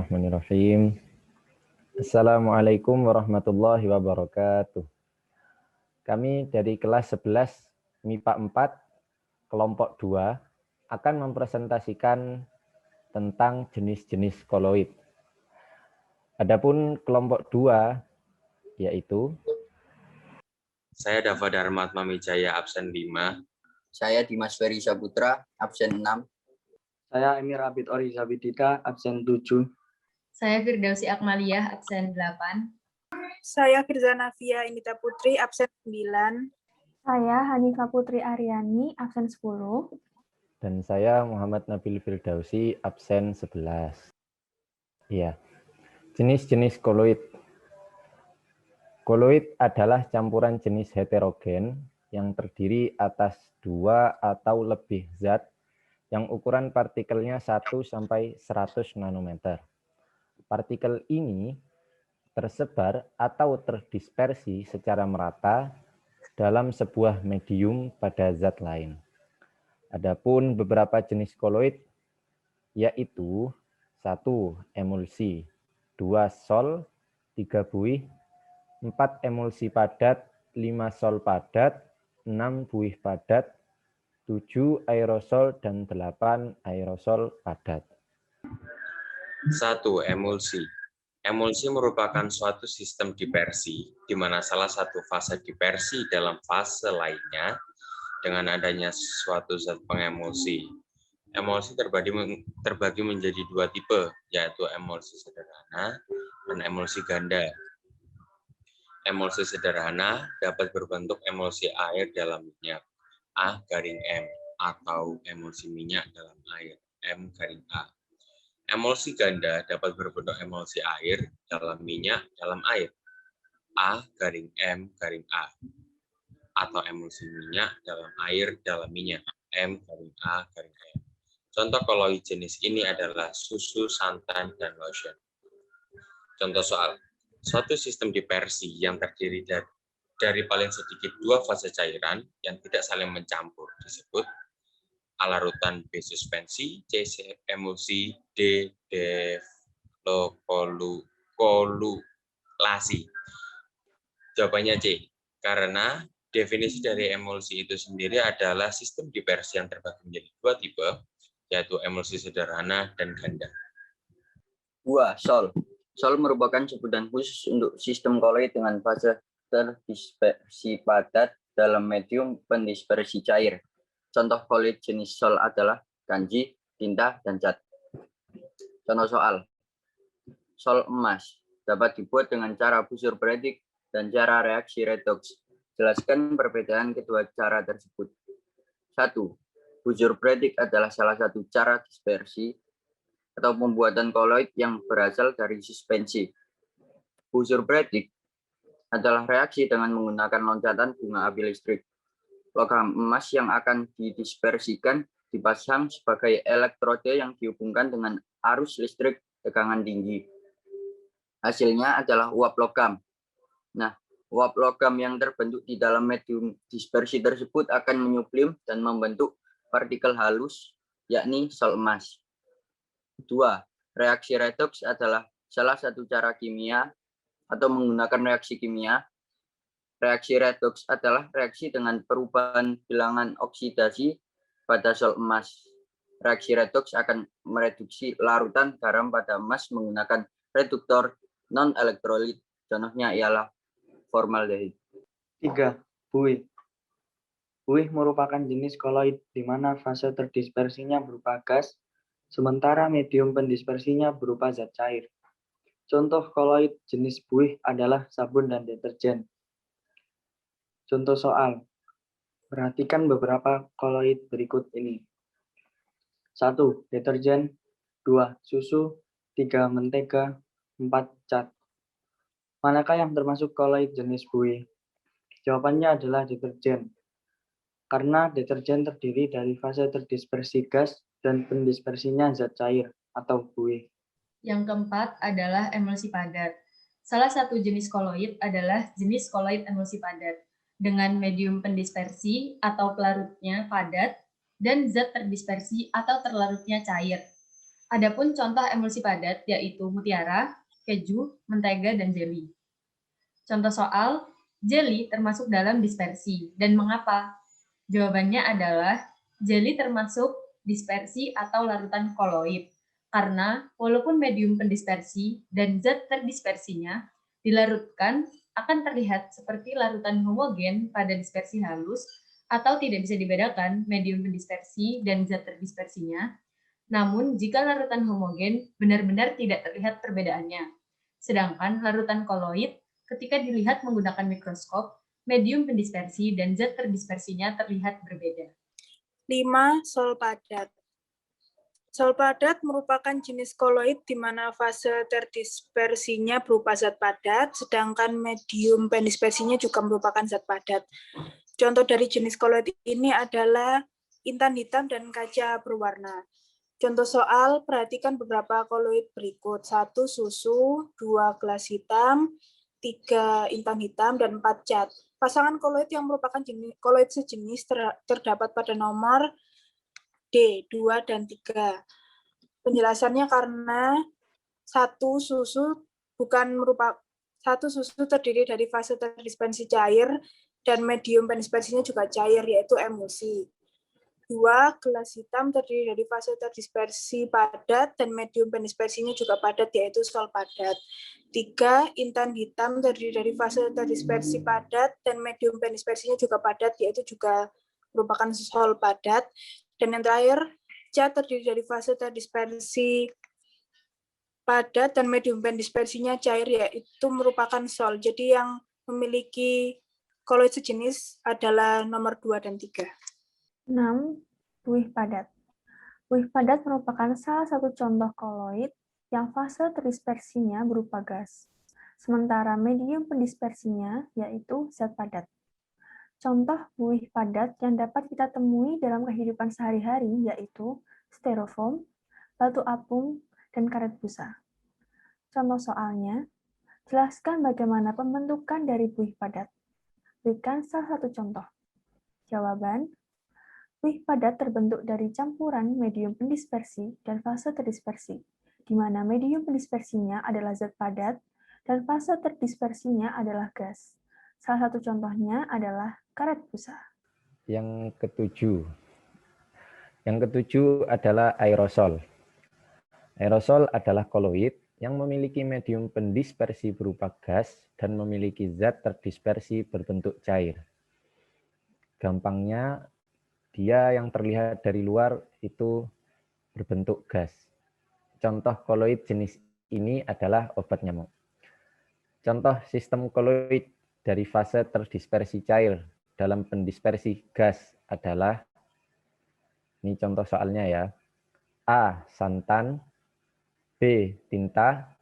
Bismillahirrahmanirrahim. Assalamualaikum warahmatullahi wabarakatuh. Kami dari kelas 11 MIPA 4 kelompok 2 akan mempresentasikan tentang jenis-jenis koloid. Adapun kelompok 2 yaitu saya Dava Dharma Atmamijaya absen 5. Saya Dimas Ferry Saputra absen 6. Saya Emir Abid Ori Zabidika absen 7. Saya Firdausi Akmaliyah absen 8. Saya Firzana Fia Inita Putri absen 9. Saya Hanifah Putri Aryani absen 10. Dan saya Muhammad Nabil Firdausi absen 11. Iya. Jenis-jenis koloid. Koloid adalah campuran jenis heterogen yang terdiri atas 2 atau lebih zat yang ukuran partikelnya 1 sampai 100 nanometer. Partikel ini tersebar atau terdispersi secara merata dalam sebuah medium pada zat lain. Adapun beberapa jenis koloid yaitu 1. Emulsi, 2. Sol, 3. buih, 4. Emulsi padat, 5. Sol padat, 6. buih padat, 7. aerosol, dan 8. aerosol padat. 1. Emulsi. Emulsi merupakan suatu sistem dispersi di mana salah satu fase dispersi dalam fase lainnya dengan adanya suatu zat pengemulsi. Emulsi terbagi menjadi 2 tipe, yaitu emulsi sederhana dan emulsi ganda. Emulsi sederhana dapat berbentuk emulsi air dalam minyak, A garing M, atau emulsi minyak dalam air, M garing A. Emulsi ganda dapat berbentuk emulsi air dalam minyak dalam air, A garing M garing A, atau emulsi minyak dalam air dalam minyak, M garing A garing M. Contoh koloid jenis ini adalah susu, santan, dan lotion. Contoh soal. Suatu sistem dispersi yang terdiri dari paling sedikit 2 fase cairan yang tidak saling mencampur disebut A. Larutan, B. Suspensi, C. Emulsi, D. Dekolulasi. Jawabannya C. Karena definisi dari emulsi itu sendiri adalah sistem dispersi yang terbagi menjadi 2 tipe, yaitu emulsi sederhana dan ganda. 2. Sol. Sol merupakan sebutan khusus untuk sistem koloid dengan fase terdispersi padat dalam medium pendispersi cair. Contoh koloid jenis sol adalah kanji, tinta, dan cat. Contoh soal. Sol emas dapat dibuat dengan cara busur Bredig dan cara reaksi redoks. Jelaskan perbedaan kedua cara tersebut. 1. Busur Bredig adalah salah satu cara dispersi atau pembuatan koloid yang berasal dari suspensi. Busur Bredig adalah reaksi dengan menggunakan loncatan bunga api listrik. Logam emas yang akan didispersikan dipasang sebagai elektrode yang dihubungkan dengan arus listrik tegangan tinggi. Hasilnya adalah uap logam. Nah, uap logam yang terbentuk di dalam medium dispersi tersebut akan menyublim dan membentuk partikel halus, yakni sol emas. 2. Reaksi redoks adalah salah satu cara kimia atau menggunakan reaksi kimia. Reaksi redoks adalah reaksi dengan perubahan bilangan oksidasi pada sol emas. Reaksi redoks akan mereduksi larutan garam pada emas menggunakan reduktor non-elektrolit. Contohnya ialah formaldehid. 3. Buih. Buih merupakan jenis koloid di mana fase terdispersinya berupa gas, sementara medium pendispersinya berupa zat cair. Contoh koloid jenis buih adalah sabun dan deterjen. Contoh soal. Perhatikan beberapa koloid berikut ini. 1. Deterjen, 2. Susu, 3. Mentega, 4. Cat. Manakah yang termasuk koloid jenis buih? Jawabannya adalah deterjen. Karena deterjen terdiri dari fase terdispersi gas dan pendispersinya zat cair atau buih. Yang keempat adalah emulsi padat. Salah satu jenis koloid adalah jenis koloid emulsi padat dengan medium pendispersi atau pelarutnya padat dan zat terdispersi atau terlarutnya cair. Adapun contoh emulsi padat yaitu mutiara, keju, mentega, dan jeli. Contoh soal, jeli termasuk dalam dispersi. Dan mengapa? Jawabannya adalah jeli termasuk dispersi atau larutan koloid. Karena walaupun medium pendispersi dan zat terdispersinya dilarutkan akan terlihat seperti larutan homogen pada dispersi halus atau tidak bisa dibedakan medium pendispersi dan zat terdispersinya. Namun, jika larutan homogen, benar-benar tidak terlihat perbedaannya. Sedangkan larutan koloid, ketika dilihat menggunakan mikroskop, medium pendispersi dan zat terdispersinya terlihat berbeda. 5. Sol padat. Sol padat merupakan jenis koloid di mana fase terdispersinya berupa zat padat, sedangkan medium pendispersinya juga merupakan zat padat. Contoh dari jenis koloid ini adalah intan hitam dan kaca berwarna. Contoh soal, perhatikan beberapa koloid berikut. 1. Susu, 2. Gelas hitam, 3. Intan hitam, dan 4. Cat. Pasangan koloid yang merupakan koloid sejenis terdapat pada nomor D, 2, dan 3. Penjelasannya karena satu susu terdiri dari fase terdispersi cair dan medium pendispersinya juga cair, yaitu emulsi. 2. Gelas hitam terdiri dari fase terdispersi padat dan medium pendispersinya juga padat, yaitu sol padat. 3. Intan hitam terdiri dari fase terdispersi padat dan medium pendispersinya juga padat, yaitu juga merupakan sol padat. Dan yang terakhir, cat terdiri dari fase terdispersi padat dan medium pendispersinya cair, yaitu merupakan sol. Jadi yang memiliki koloid sejenis adalah nomor 2 dan 3. 6. Buih padat. Buih padat merupakan salah satu contoh koloid yang fase terdispersinya berupa gas, sementara medium pendispersinya yaitu zat padat. Contoh buih padat yang dapat kita temui dalam kehidupan sehari-hari yaitu styrofoam, batu apung, dan karet busa. Contoh soalnya, jelaskan bagaimana pembentukan dari buih padat. Berikan salah satu contoh. Jawaban, buih padat terbentuk dari campuran medium pendispersi dan fase terdispersi, di mana medium pendispersinya adalah zat padat dan fase terdispersinya adalah gas. Salah satu contohnya adalah karet busa. Yang ketujuh adalah aerosol. Aerosol adalah koloid yang memiliki medium pendispersi berupa gas dan memiliki zat terdispersi berbentuk cair. Gampangnya, dia yang terlihat dari luar itu berbentuk gas. Contoh koloid jenis ini adalah obat nyamuk. Contoh sistem koloid dari fase terdispersi cair dalam pendispersi gas adalah, ini contoh soalnya ya, A. Santan, B. Tinta,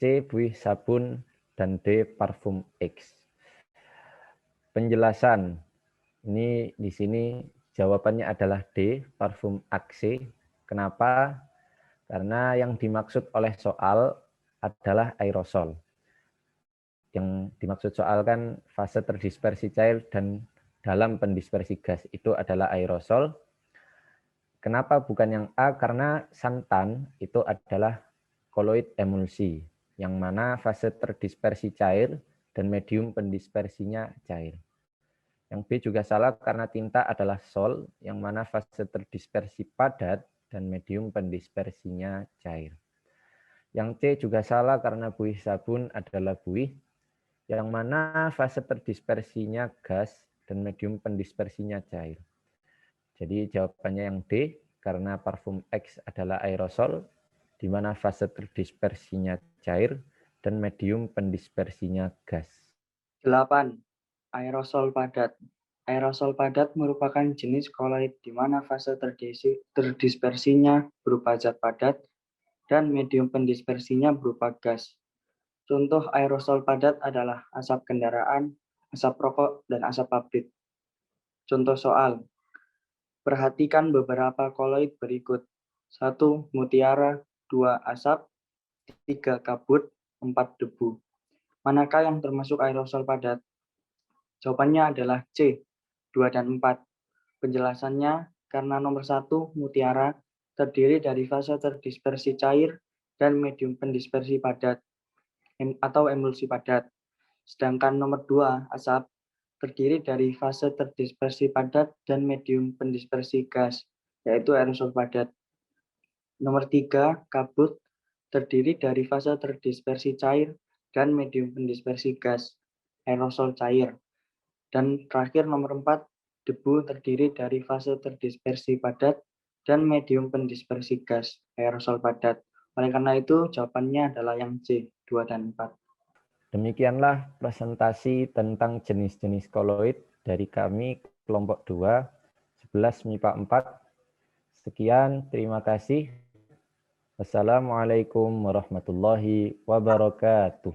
C. Buih sabun, dan D. Parfum X. Penjelasan, ini di sini jawabannya adalah D. Parfum Axe. Kenapa? Karena yang dimaksud oleh soal adalah aerosol. Yang dimaksud soal kan fase terdispersi cair dan dalam pendispersi gas itu adalah aerosol. Kenapa bukan yang A? Karena santan itu adalah koloid emulsi, yang mana fase terdispersi cair dan medium pendispersinya cair. Yang B juga salah karena tinta adalah sol, yang mana fase terdispersi padat dan medium pendispersinya cair. Yang C juga salah karena buih sabun adalah buih, yang mana fase terdispersinya gas dan medium pendispersinya cair. Jadi jawabannya yang D, karena parfum X adalah aerosol, di mana fase terdispersinya cair dan medium pendispersinya gas. 8. Aerosol padat. Aerosol padat merupakan jenis koloid di mana fase terdispersinya berupa zat padat dan medium pendispersinya berupa gas. Contoh aerosol padat adalah asap kendaraan, asap rokok, dan asap pabrik. Contoh soal, perhatikan beberapa koloid berikut. 1. Mutiara, 2. Asap, 3. Kabut, 4. Debu. Manakah yang termasuk aerosol padat? Jawabannya adalah C, 2 dan 4. Penjelasannya karena nomor 1, mutiara, terdiri dari fase terdispersi cair dan medium pendispersi padat atau emulsi padat. Sedangkan nomor 2, asap, terdiri dari fase terdispersi padat dan medium pendispersi gas, yaitu aerosol padat. Nomor 3, kabut, terdiri dari fase terdispersi cair dan medium pendispersi gas, aerosol cair. Dan terakhir nomor 4, debu, terdiri dari fase terdispersi padat dan medium pendispersi gas, aerosol padat. Oleh karena itu, jawabannya adalah yang C, 2 dan 4. Demikianlah presentasi tentang jenis-jenis koloid dari kami kelompok 2, 11 MIPA 4. Sekian, terima kasih. Wassalamualaikum warahmatullahi wabarakatuh.